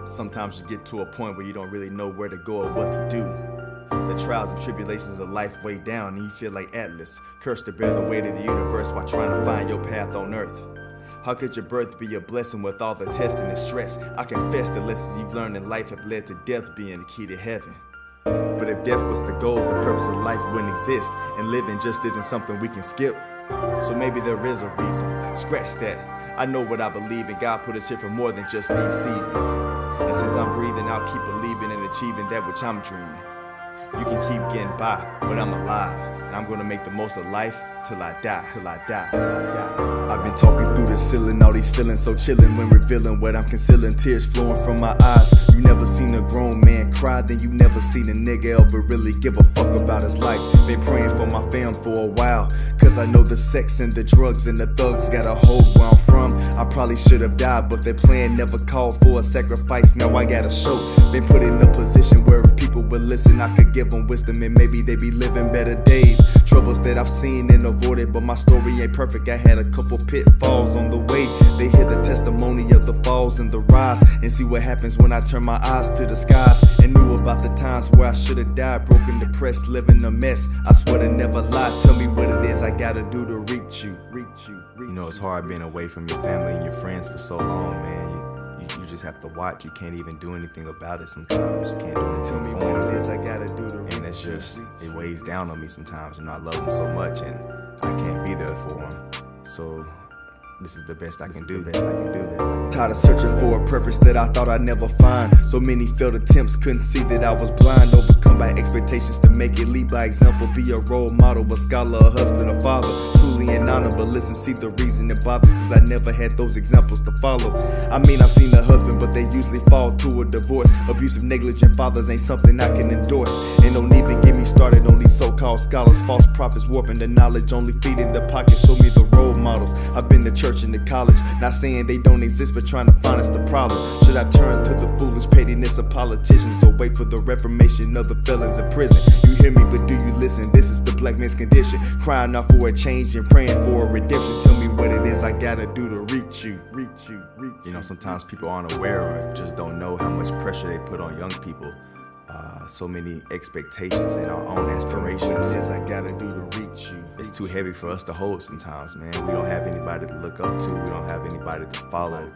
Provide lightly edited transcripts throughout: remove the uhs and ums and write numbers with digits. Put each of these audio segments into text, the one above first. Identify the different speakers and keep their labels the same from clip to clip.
Speaker 1: Sometimes you get to a point where you don't really know where to go or what to do. The trials and tribulations of life weigh down and you feel like Atlas, cursed to bear the weight of the universe while trying to find your path on earth. How could your birth be a blessing with all the testing and stress? I confess the lessons you've learned in life have led to death being the key to heaven. But if death was the goal, the purpose of life wouldn't exist, and living just isn't something we can skip. So maybe there is a reason, scratch that. I know what I believe, and God put us here for more than just these seasons. And since I'm breathing, I'll keep believing and achieving that which I'm dreaming. You can keep getting by, but I'm alive, and I'm gonna make the most of life till I die. I've been talking through the ceiling, all these feelings so chillin' when revealing what I'm concealing, tears flowing from my eyes. You never seen a grown man cry, then you never seen a nigga ever really give a fuck about his life. Been praying for my fam for a while, cause I know the sex and the drugs and the thugs got a hold where I'm from. I probably should have died, but their plan never called for a sacrifice. Now I gotta show, been put in a position where if people would listen, I could give them wisdom and maybe they be living better days. Troubles that I've seen and avoided, but my story ain't perfect. I had a couple pitfalls on the way. They hear the testimony of the falls and the rise, and see what happens when I turn my eyes to the skies. And knew about the times where I should have died, broken, depressed, living a mess. I swear to never lie, tell me what it is I gotta do to reach you. You know, it's hard being away from your family and your friends for so long, man. You just have to watch. You can't even do anything about it sometimes. You can't do anything. Tell me what it is I gotta do to reach you. And it's just, it weighs down on me sometimes. You know, I love them so much and I can't be there for them. So this is the best I can do. Tired of searching for a purpose that I thought I'd never find. So many failed attempts, couldn't see that I was blind. Overcome by expectations to make it, lead by example. Be a role model, a scholar, a husband, a father. Truly an honor, but listen, see the reason it bothers, cause I never had those examples to follow. I mean, I've seen a husband, but they usually fall to a divorce. Abusive, negligent fathers ain't something I can endorse. And don't even get me started on these so-called scholars, false prophets warping the knowledge, only feeding the pocket. Show me the role models. I've been to church and to college, not saying they don't exist, but trying to find us the problem. Should I turn to the foolish pettiness of politicians, or wait for the reformation of the felons in prison? You hear me, but do you listen? This is the black man's condition, crying out for a change and praying for a redemption. Tell me what it is I gotta do to reach you. You know, sometimes people aren't aware or just don't know how much pressure they put on young people. So many expectations and our own aspirations. What it is I gotta do to reach you. It's too heavy for us to hold sometimes, man. We don't have anybody to look up to. We don't have anybody to follow.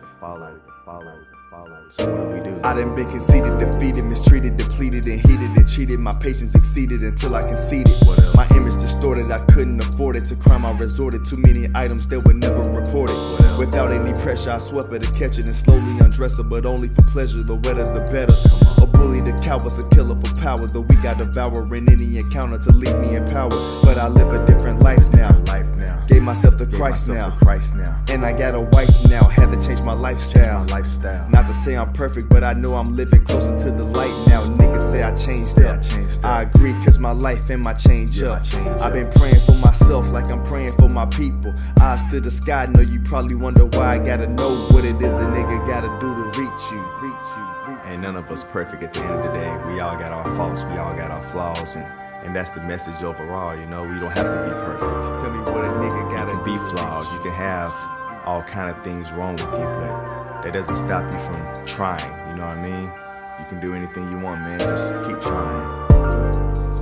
Speaker 1: So what do? I done been conceited, defeated, mistreated, depleted, and heated, and cheated. My patience exceeded until I conceded. My image distorted, I couldn't afford it. To crime I resorted, too many items that were never reported. Without any pressure, I swept her to catch it and slowly undress her, but only for pleasure. The wetter, the better. A bully, the coward's a killer for power. Though we got devouring any encounter to leave me in power. But I live a different life now. Gave myself to Christ now. And I got a wife now. Had to change my lifestyle. Not to say I'm perfect, but I know I'm living closer to the light now. Niggas say I changed up. I agree, cause my life and my change up. I've been praying for myself like I'm praying for my people. Eyes to the sky, know you probably wonder why. I gotta know what it is a nigga gotta do to reach you. Ain't none of us perfect at the end of the day. We all got our faults, we all got our flaws, and that's the message overall, you know. We don't have to be perfect. Tell me what a nigga gotta be flawed. You can have all kind of things wrong with you, but that doesn't stop you from trying, you know what I mean? You can do anything you want, man, just keep trying.